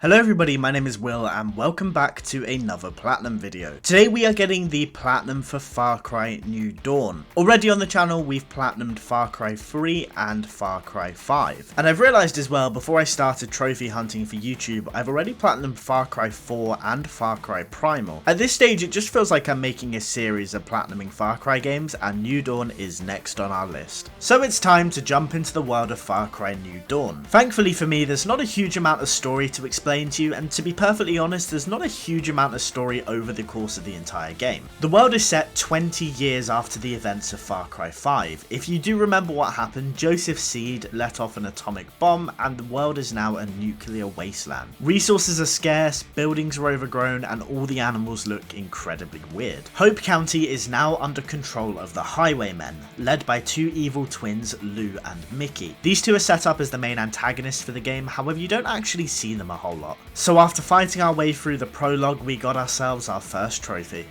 Hello everybody, my name is Will and welcome back to another Platinum video. Today we are getting the Platinum for Far Cry New Dawn. Already on the channel we've Platinumed Far Cry 3 and Far Cry 5. And I've realised as well, before I started trophy hunting for YouTube, I've already Platinumed Far Cry 4 and Far Cry Primal. At this stage it just feels like I'm making a series of Platinuming Far Cry games and New Dawn is next on our list. So it's time to jump into the world of Far Cry New Dawn. Thankfully for me there's not a huge amount of story to explain to you, and to be perfectly honest, there's not a huge amount of story over the course of the entire game. The world is set 20 years after the events of Far Cry 5. If you do remember what happened, Joseph Seed let off an atomic bomb and the world is now a nuclear wasteland. Resources are scarce, buildings are overgrown, and all the animals look incredibly weird. Hope County is now under control of the Highwaymen, led by two evil twins, Lou and Mickey. These two are set up as the main antagonists for the game, however you don't actually see them a whole lot. So after fighting our way through the prologue, we got ourselves our first trophy.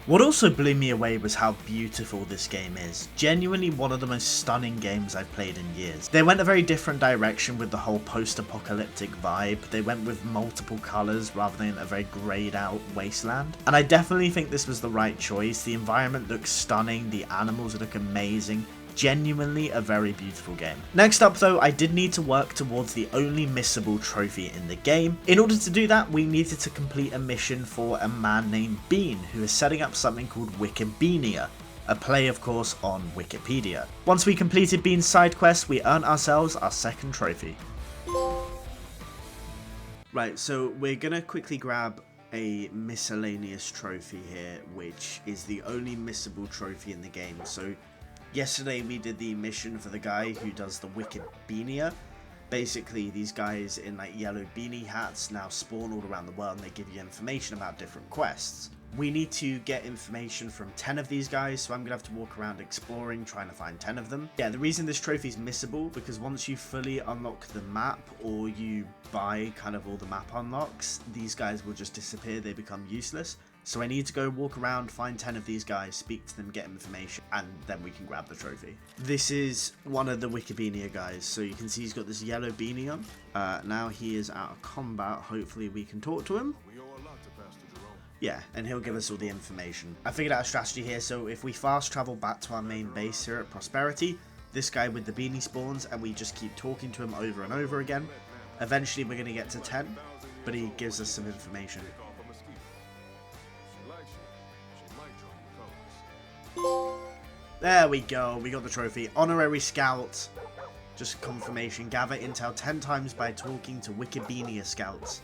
What also blew me away was how beautiful this game is. Genuinely one of the most stunning games I've played in years. They went a very different direction with the whole post-apocalyptic vibe. They went with multiple colours rather than a very greyed out wasteland. And I definitely think this was the right choice. The environment looks stunning, the animals look amazing. Genuinely a very beautiful game. Next up though, I did need to work towards the only missable trophy in the game. In order to do that, we needed to complete a mission for a man named Bean, who is setting up something called Wikibeania, a play of course on Wikipedia. Once we completed Bean's side quest, we earned ourselves our second trophy. Right, so we're gonna quickly grab a miscellaneous trophy here, which is the only missable trophy in the game. So yesterday we did the mission for the guy who does the Wikibeania. Basically these guys in like yellow beanie hats now spawn all around the world and they give you information about different quests. We need to get information from 10 of these guys, so I'm gonna have to walk around exploring, trying to find 10 of them. Yeah, the reason this trophy is missable, because once you fully unlock the map, or you buy kind of all the map unlocks, these guys will just disappear, they become useless. So I need to go walk around, find 10 of these guys, speak to them, get information, and then we can grab the trophy. This is one of the Wikibeania guys, so you can see he's got this yellow beanie on. Now he is out of combat, hopefully we can talk to him. Yeah, and he'll give us all the information. I figured out a strategy here, so if we fast travel back to our main base here at Prosperity, this guy with the beanie spawns, and we just keep talking to him over and over again. Eventually we're going to get to 10, but he gives us some information. There we go, we got the trophy. Honorary Scout. Just confirmation. Gather intel 10 times by talking to Wikibeania scouts.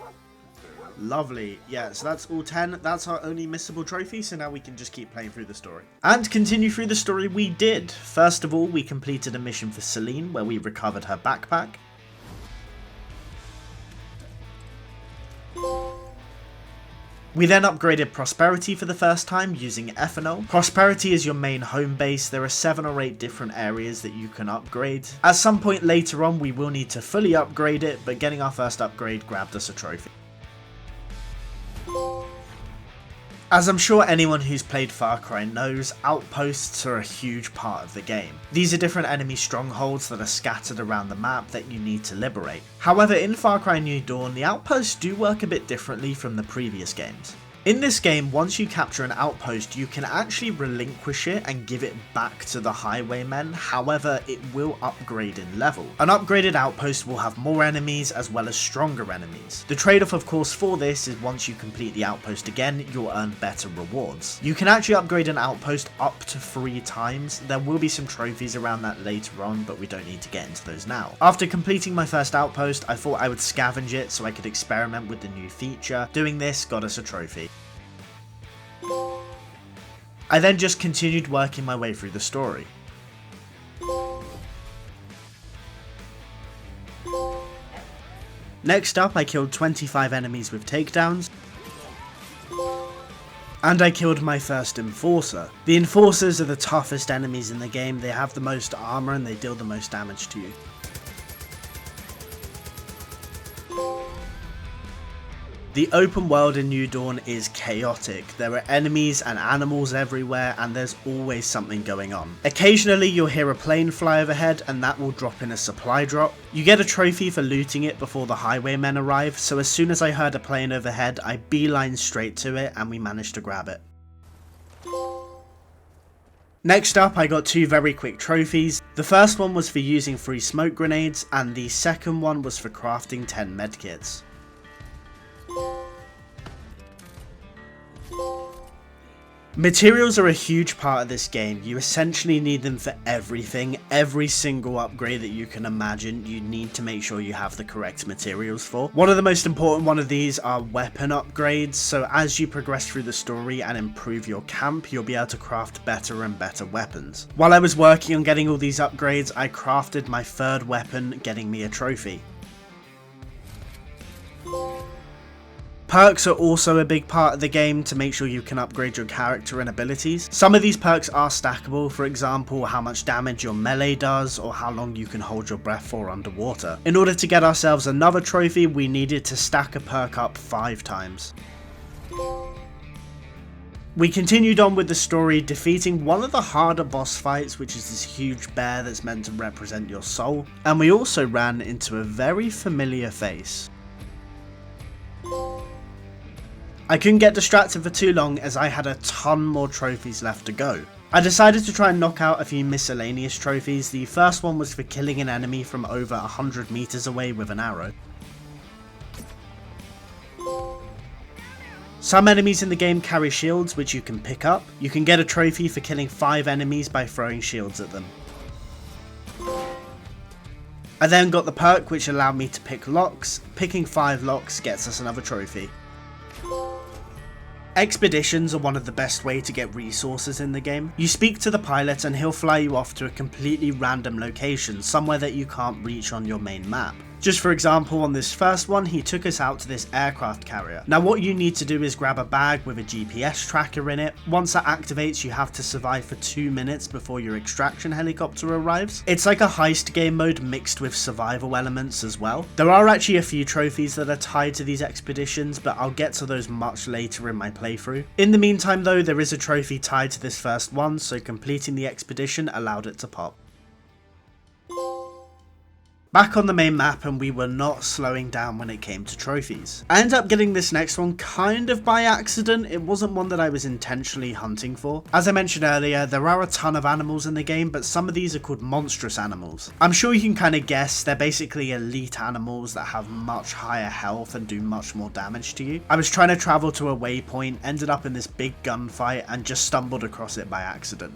Lovely. Yeah, so that's all 10. That's our only missable trophy, so now we can just keep playing through the story. And continue through the story we did. First of all, we completed a mission for Celine where we recovered her backpack. We then upgraded Prosperity for the first time using Ethanol. Prosperity is your main home base. There are 7 or 8 different areas that you can upgrade. At some point later on we will need to fully upgrade it, but getting our first upgrade grabbed us a trophy. As I'm sure anyone who's played Far Cry knows, outposts are a huge part of the game. These are different enemy strongholds that are scattered around the map that you need to liberate. However, in Far Cry New Dawn, the outposts do work a bit differently from the previous games. In this game, once you capture an outpost, you can actually relinquish it and give it back to the Highwaymen, however, it will upgrade in level. An upgraded outpost will have more enemies as well as stronger enemies. The trade-off of course for this is once you complete the outpost again, you'll earn better rewards. You can actually upgrade an outpost up to 3 times. There will be some trophies around that later on, but we don't need to get into those now. After completing my first outpost, I thought I would scavenge it so I could experiment with the new feature. Doing this got us a trophy. I then just continued working my way through the story. Next up, I killed 25 enemies with takedowns, and I killed my first Enforcer. The Enforcers are the toughest enemies in the game. They have the most armor and they deal the most damage to you. The open world in New Dawn is chaotic. There are enemies and animals everywhere, and there's always something going on. Occasionally you'll hear a plane fly overhead, and that will drop in a supply drop. You get a trophy for looting it before the highwaymen arrive, so as soon as I heard a plane overhead, I beelined straight to it and we managed to grab it. Next up, I got 2 very quick trophies. The first one was for using free smoke grenades, and the second one was for crafting 10 medkits. Materials are a huge part of this game. You essentially need them for everything. Every single upgrade that you can imagine, you need to make sure you have the correct materials for. One of the most important one of these are weapon upgrades. So as you progress through the story and improve your camp, you'll be able to craft better and better weapons. While I was working on getting all these upgrades, I crafted my 3rd weapon, getting me a trophy. Perks are also a big part of the game to make sure you can upgrade your character and abilities. Some of these perks are stackable, for example how much damage your melee does or how long you can hold your breath for underwater. In order to get ourselves another trophy, we needed to stack a perk up 5 times. We continued on with the story, defeating one of the harder boss fights, which is this huge bear that's meant to represent your soul, and we also ran into a very familiar face. I couldn't get distracted for too long as I had a ton more trophies left to go. I decided to try and knock out a few miscellaneous trophies. The first one was for killing an enemy from over 100 meters away with an arrow. Some enemies in the game carry shields which you can pick up. You can get a trophy for killing 5 enemies by throwing shields at them. I then got the perk which allowed me to pick locks. Picking 5 locks gets us another trophy. Expeditions are one of the best way to get resources in the game. You speak to the pilot and he'll fly you off to a completely random location, somewhere that you can't reach on your main map. Just for example, on this first one, he took us out to this aircraft carrier. Now what you need to do is grab a bag with a GPS tracker in it. Once that activates, you have to survive for 2 minutes before your extraction helicopter arrives. It's like a heist game mode mixed with survival elements as well. There are actually a few trophies that are tied to these expeditions, but I'll get to those much later in my playthrough. In the meantime though, there is a trophy tied to this first one, so completing the expedition allowed it to pop. Back on the main map, and we were not slowing down when it came to trophies. I ended up getting this next one kind of by accident. It wasn't one that I was intentionally hunting for. As I mentioned earlier, there are a ton of animals in the game, but some of these are called monstrous animals. I'm sure you can kind of guess, they're basically elite animals that have much higher health and do much more damage to you. I was trying to travel to a waypoint, ended up in this big gunfight, and just stumbled across it by accident.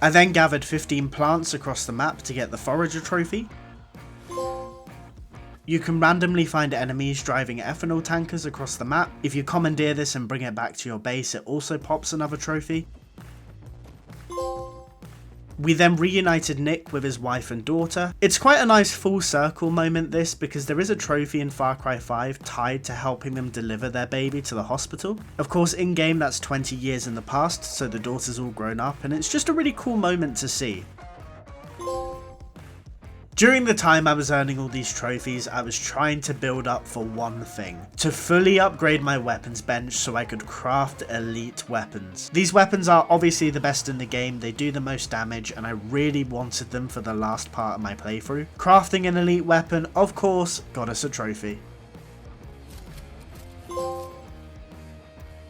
I then gathered 15 plants across the map to get the Forager trophy. You can randomly find enemies driving ethanol tankers across the map. If you commandeer this and bring it back to your base, it also pops another trophy. We then reunited Nick with his wife and daughter. It's quite a nice full circle moment this, because there is a trophy in Far Cry 5 tied to helping them deliver their baby to the hospital. Of course in game that's 20 years in the past, so the daughter's all grown up, and it's just a really cool moment to see. During the time I was earning all these trophies, I was trying to build up for one thing: to fully upgrade my weapons bench so I could craft elite weapons. These weapons are obviously the best in the game, they do the most damage, and I really wanted them for the last part of my playthrough. Crafting an elite weapon, of course, got us a trophy.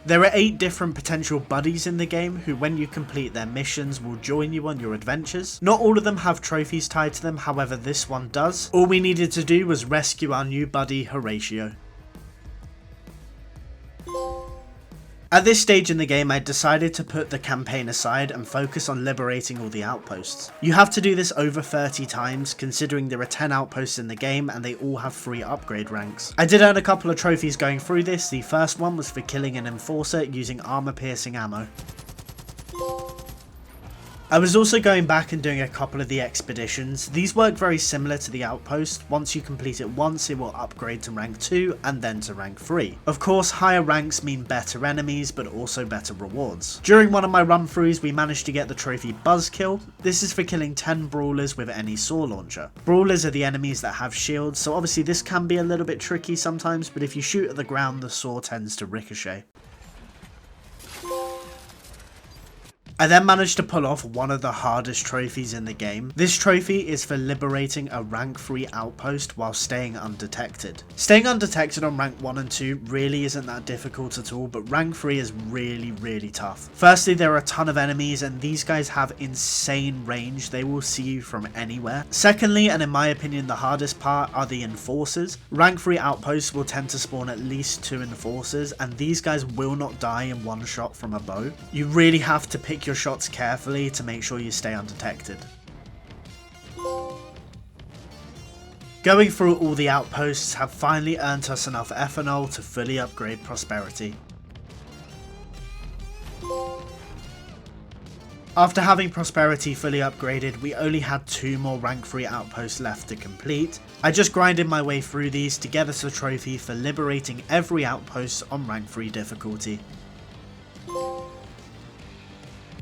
There are 8 different potential buddies in the game who, when you complete their missions, will join you on your adventures. Not all of them have trophies tied to them, however this one does. All we needed to do was rescue our new buddy Horatio. At this stage in the game, I decided to put the campaign aside and focus on liberating all the outposts. You have to do this over 30 times, considering there are 10 outposts in the game and they all have 3 upgrade ranks. I did earn a couple of trophies going through this. The first one was for killing an enforcer using armor piercing ammo. I was also going back and doing a couple of the expeditions. These work very similar to the outpost. Once you complete it once, it will upgrade to rank 2 and then to rank 3. Of course, higher ranks mean better enemies, but also better rewards. During one of my run-throughs, we managed to get the trophy Buzzkill. This is for killing 10 brawlers with any saw launcher. Brawlers are the enemies that have shields, so obviously this can be a little bit tricky sometimes, but if you shoot at the ground, the saw tends to ricochet. I then managed to pull off one of the hardest trophies in the game. This trophy is for liberating a rank 3 outpost while staying undetected. Staying undetected on rank 1 and 2 really isn't that difficult at all, but rank 3 is really tough. Firstly, there are a ton of enemies and these guys have insane range. They will see you from anywhere. Secondly, and in my opinion the hardest part, are the enforcers. Rank 3 outposts will tend to spawn at least 2 enforcers and these guys will not die in one shot from a bow. You really have to pick your shots carefully to make sure you stay undetected. Going through all the outposts have finally earned us enough ethanol to fully upgrade prosperity. After having prosperity fully upgraded, we only had 2 more rank 3 outposts left to complete. I just grinded my way through these to get us a trophy for liberating every outpost on rank 3 difficulty.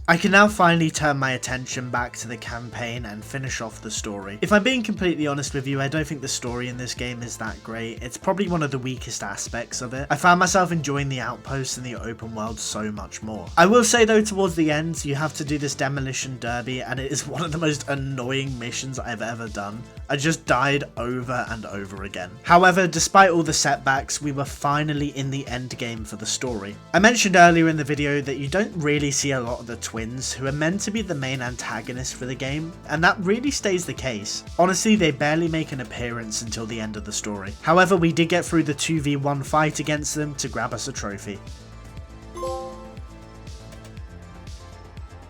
I can now finally turn my attention back to the campaign and finish off the story. If I'm being completely honest with you, I don't think the story in this game is that great. It's probably one of the weakest aspects of it. I found myself enjoying the outposts and the open world so much more. I will say though, towards the end, you have to do this demolition derby and it is one of the most annoying missions I've ever done. I just died over and over again. However, despite all the setbacks, we were finally in the end game for the story. I mentioned earlier in the video that you don't really see a lot of the twins, who are meant to be the main antagonists for the game, and that really stays the case. Honestly, they barely make an appearance until the end of the story. However, we did get through the 2v1 fight against them to grab us a trophy.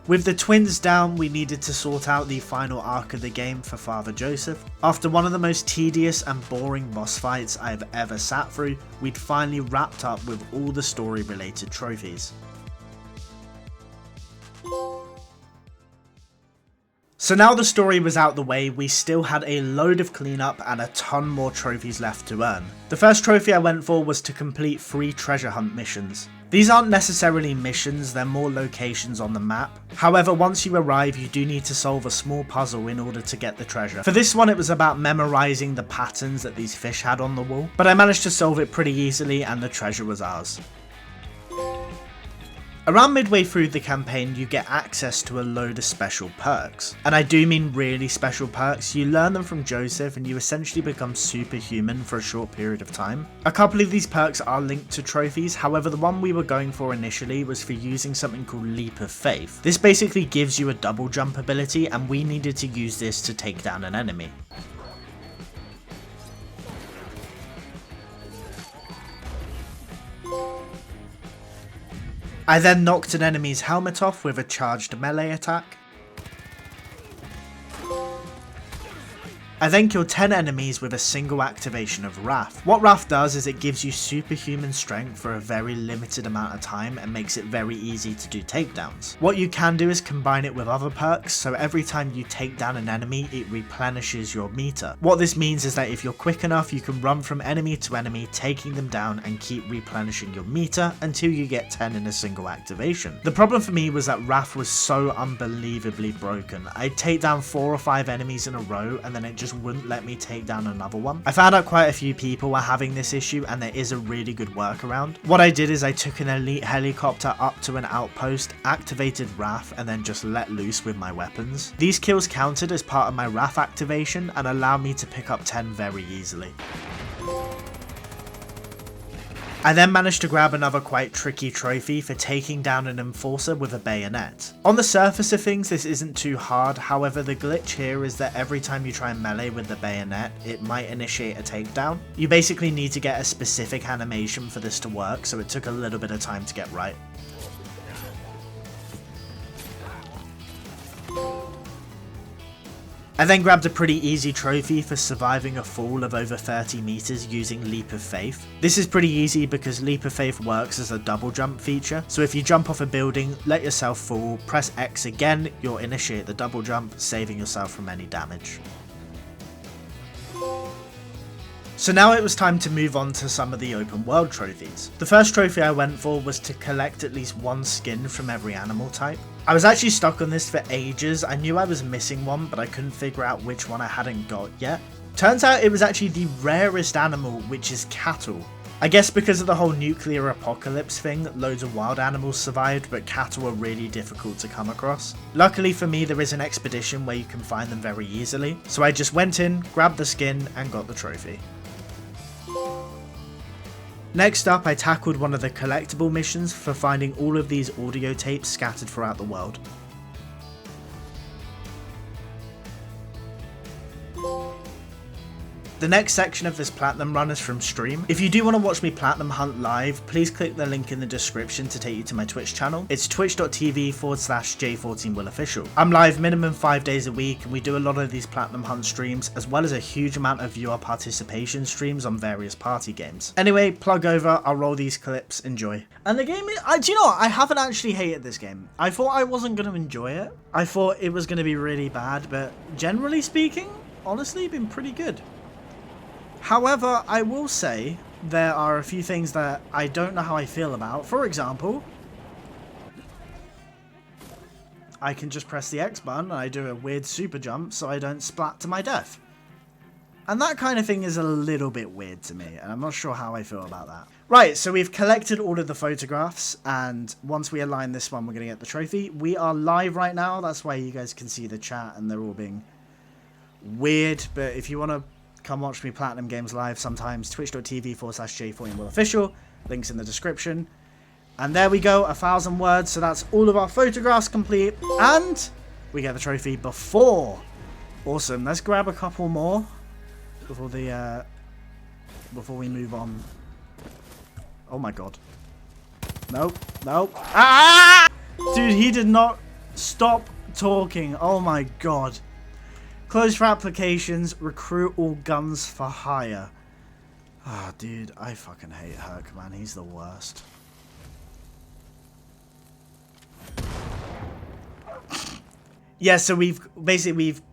With the twins down, we needed to sort out the final arc of the game for Father Joseph. After one of the most tedious and boring boss fights I have ever sat through, we'd finally wrapped up with all the story related trophies. So now the story was out the way, we still had a load of cleanup and a ton more trophies left to earn. The first trophy I went for was to complete 3 treasure hunt missions. These aren't necessarily missions, they're more locations on the map. However, once you arrive, you do need to solve a small puzzle in order to get the treasure. For this one, it was about memorizing the patterns that these fish had on the wall, but I managed to solve it pretty easily and the treasure was ours. Around midway through the campaign, you get access to a load of special perks. And I do mean really special perks. You learn them from Joseph and you essentially become superhuman for a short period of time. A couple of these perks are linked to trophies, however the one we were going for initially was for using something called Leap of Faith. This basically gives you a double jump ability and we needed to use this to take down an enemy. I then knocked an enemy's helmet off with a charged melee attack. I then killed 10 enemies with a single activation of Wrath. What Wrath does is it gives you superhuman strength for a very limited amount of time and makes it very easy to do takedowns. What you can do is combine it with other perks, so every time you take down an enemy, it replenishes your meter. What this means is that if you're quick enough, you can run from enemy to enemy, taking them down and keep replenishing your meter until you get 10 in a single activation. The problem for me was that Wrath was so unbelievably broken. I'd take down 4 or 5 enemies in a row and then it just wouldn't let me take down another one. I found out quite a few people were having this issue and there is a really good workaround. What I did is I took an elite helicopter up to an outpost, activated Wrath and then just let loose with my weapons. These kills counted as part of my Wrath activation and allowed me to pick up 10 very easily. I then managed to grab another quite tricky trophy for taking down an enforcer with a bayonet. On the surface of things this isn't too hard, however the glitch here is that every time you try and melee with the bayonet it might initiate a takedown. You basically need to get a specific animation for this to work, so it took a little bit of time to get right. I then grabbed a pretty easy trophy for surviving a fall of over 30 meters using Leap of Faith. This is pretty easy because Leap of Faith works as a double jump feature, so if you jump off a building, let yourself fall, press X again, you'll initiate the double jump, saving yourself from any damage. So now it was time to move on to some of the open world trophies. The first trophy I went for was to collect at least one skin from every animal type. I was actually stuck on this for ages. I knew I was missing one, but I couldn't figure out which one I hadn't got yet. Turns out it was actually the rarest animal, which is cattle. I guess because of the whole nuclear apocalypse thing, loads of wild animals survived, but cattle are really difficult to come across. Luckily for me, there is an expedition where you can find them very easily, so I just went in, grabbed the skin, and got the trophy. Next up, I tackled one of the collectible missions for finding all of these audio tapes scattered throughout the world. The next section of this platinum run is from stream. If you do want to watch me platinum hunt live, please click the link in the description to take you to my Twitch channel. It's twitch.tv/J14willofficial. I'm live minimum 5 days a week, and we do a lot of these platinum hunt streams, as well as a huge amount of viewer participation streams on various party games. Anyway, plug over, I'll roll these clips, enjoy. And the game, do you know what? I haven't actually hated this game. I thought I wasn't going to enjoy it. I thought it was going to be really bad, but generally speaking, honestly, been pretty good. However, I will say there are a few things that I don't know how I feel about. For example, I can just press the X button and I do a weird super jump so I don't splat to my death. And that kind of thing is a little bit weird to me, and I'm not sure how I feel about that. Right, so we've collected all of the photographs, and once we align this one, we're going to get the trophy. We are live right now, that's why you guys can see the chat and they're all being weird, but if you want to come watch me platinum games live sometimes, twitch.tv/J14willofficial, links in the description. And there we go, 1,000 words, so that's all of our photographs complete, and we get the trophy before. Awesome, let's grab a couple more before the before we move on. Oh my god. Nope, nope. Ah! Dude, he did not stop talking. Oh my god. Closed for applications, recruit all guns for hire. Ah, oh, dude, I fucking hate Herc, man. He's the worst. Yeah, so we've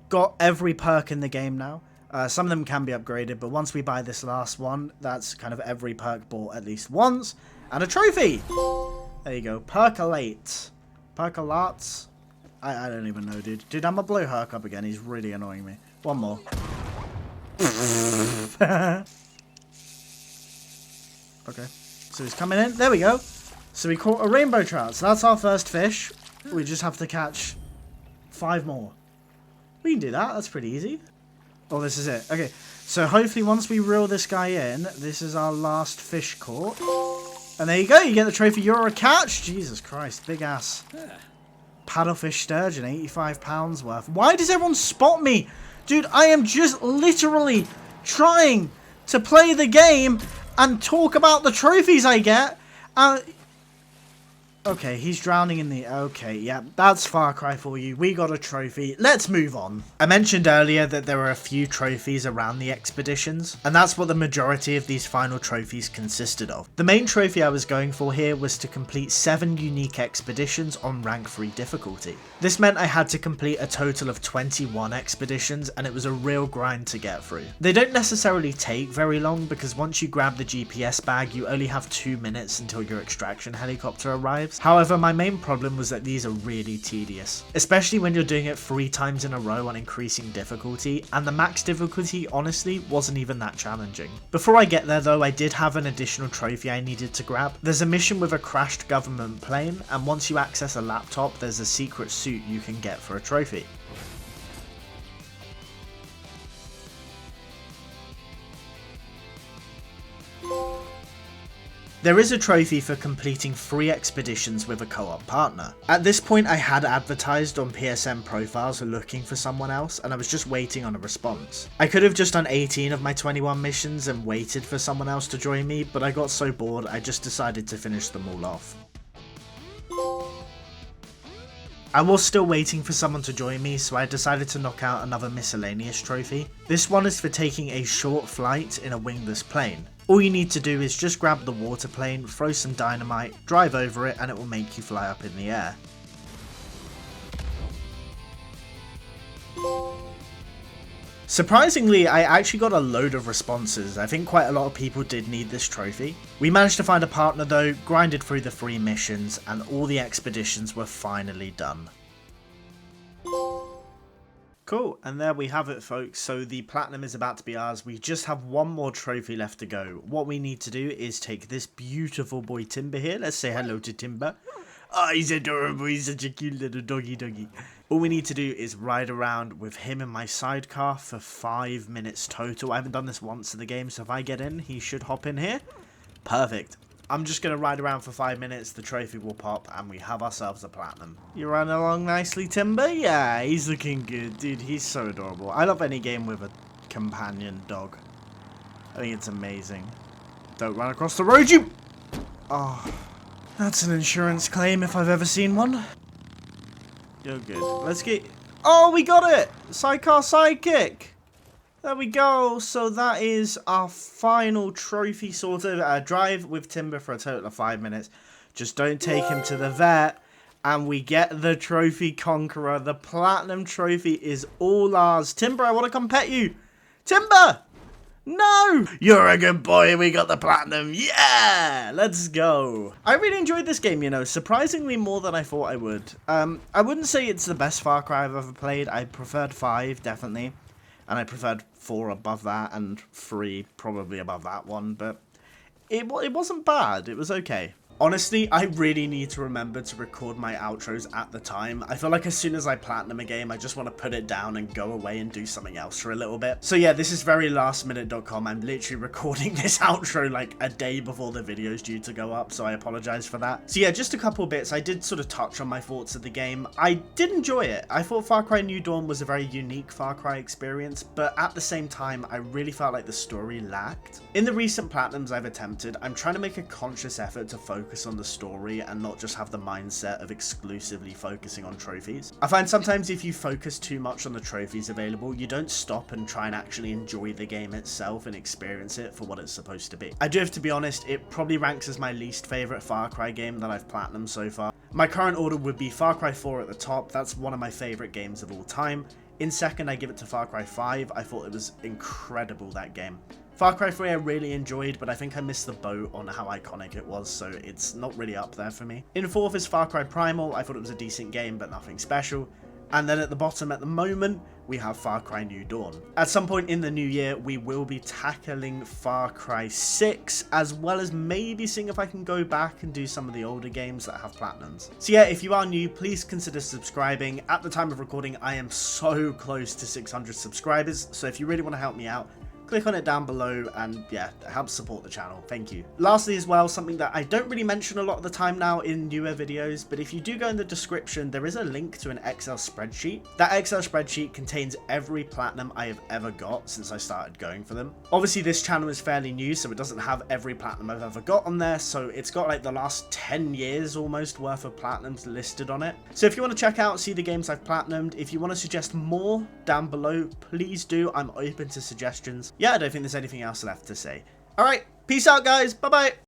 got every perk in the game now. Some of them can be upgraded, but once we buy this last one, that's kind of every perk bought at least once. And a trophy! There you go. Percolate. Percolates. I don't even know, dude. Dude, I'm gonna blow Herc up again. He's really annoying me. One more. Okay. So he's coming in. There we go. So we caught a rainbow trout. So that's our first fish. We just have to catch 5 more. We can do that. That's pretty easy. Oh, this is it. Okay. So hopefully once we reel this guy in, this is our last fish caught. And there you go. You get the trophy. You're a catch. Jesus Christ. Big ass. Paddlefish sturgeon, 85 pounds worth. Why does everyone spot me? Dude, I am just literally trying to play the game and talk about the trophies I get. Okay, he's drowning in the... Okay, yeah, that's Far Cry for you. We got a trophy. Let's move on. I mentioned earlier that there are a few trophies around the expeditions, and that's what the majority of these final trophies consisted of. The main trophy I was going for here was to complete 7 unique expeditions on rank 3 difficulty. This meant I had to complete a total of 21 expeditions, and it was a real grind to get through. They don't necessarily take very long, because once you grab the GPS bag, you only have 2 minutes until your extraction helicopter arrives. However, my main problem was that these are really tedious, especially when you're doing it 3 times in a row on increasing difficulty, and the max difficulty honestly wasn't even that challenging. Before I get there though, I did have an additional trophy I needed to grab. There's a mission with a crashed government plane, and once you access a laptop, there's a secret suit you can get for a trophy. There is a trophy for completing 3 expeditions with a co-op partner. At this point I had advertised on PSN profiles looking for someone else, and I was just waiting on a response. I could have just done 18 of my 21 missions and waited for someone else to join me, but I got so bored I just decided to finish them all off. I was still waiting for someone to join me, so I decided to knock out another miscellaneous trophy. This one is for taking a short flight in a wingless plane. All you need to do is just grab the water plane, throw some dynamite, drive over it, and it will make you fly up in the air. Surprisingly, I actually got a load of responses. I think quite a lot of people did need this trophy. We managed to find a partner though, grinded through the 3 missions, and all the expeditions were finally done. Cool, and there we have it folks, so the platinum is about to be ours. We just have one more trophy left to go. What we need to do is take this beautiful boy Timber here. Let's say hello to Timber. Oh, he's adorable, he's such a cute little doggy. All we need to do is ride around with him in my sidecar for 5 minutes total. I haven't done this once in the game, so if I get in, he should hop in here. Perfect. I'm just going to ride around for 5 minutes, the trophy will pop, and we have ourselves a platinum. You run along nicely, Timber? Yeah, he's looking good. Dude, he's so adorable. I love any game with a companion dog. I think it's amazing. Don't run across the road, you... Oh... That's an insurance claim if I've ever seen one. You're good. Let's get... Oh, we got it! Sidecar sidekick! There we go. So that is our final trophy sorted. Drive with Timber for a total of 5 minutes. Just don't take him to the vet. And we get the trophy conqueror. The platinum trophy is all ours. Timber, I want to come pet you. Timber! No! You're a good boy, we got the platinum, yeah! Let's go. I really enjoyed this game, you know, surprisingly more than I thought I would. I wouldn't say it's the best Far Cry I've ever played. I preferred 5, definitely. And I preferred 4 above that, and 3 probably above that one, but it wasn't bad, it was okay. Honestly, I really need to remember to record my outros at the time. I feel like as soon as I platinum a game, I just want to put it down and go away and do something else for a little bit. So yeah, this is very lastminute.com. I'm literally recording this outro like a day before the video is due to go up, so I apologize for that. So yeah, just a couple bits. I did sort of touch on my thoughts of the game. I did enjoy it. I thought Far Cry New Dawn was a very unique Far Cry experience, but at the same time, I really felt like the story lacked. In the recent platinums I've attempted, I'm trying to make a conscious effort to focus on the story and not just have the mindset of exclusively focusing on trophies. I find sometimes if you focus too much on the trophies available, you don't stop and try and actually enjoy the game itself and experience it for what it's supposed to be. I do have to be honest, it probably ranks as my least favourite Far Cry game that I've platinumed so far. My current order would be Far Cry 4 at the top. That's one of my favourite games of all time. In second, I give it to Far Cry 5. I thought it was incredible, that game. Far Cry 3 I really enjoyed, but I think I missed the boat on how iconic it was, so it's not really up there for me. In fourth is Far Cry Primal. I thought it was a decent game, but nothing special. And then at the bottom at the moment, we have Far Cry New Dawn. At some point in the new year, we will be tackling Far Cry 6, as well as maybe seeing if I can go back and do some of the older games that have platinums. So yeah, if you are new, please consider subscribing. At the time of recording, I am so close to 600 subscribers, so if you really want to help me out, click on it down below and yeah, it helps support the channel. Thank you. Lastly as well, something that I don't really mention a lot of the time now in newer videos, but if you do go in the description, there is a link to an Excel spreadsheet. That Excel spreadsheet contains every platinum I have ever got since I started going for them. Obviously this channel is fairly new, so it doesn't have every platinum I've ever got on there, so it's got like the last 10 years almost worth of platinums listed on it. So if you want to check out, see the games I've platinumed, if you want to suggest more down below, please do. I'm open to suggestions. Yeah, I don't think there's anything else left to say. Alright, peace out guys, bye bye!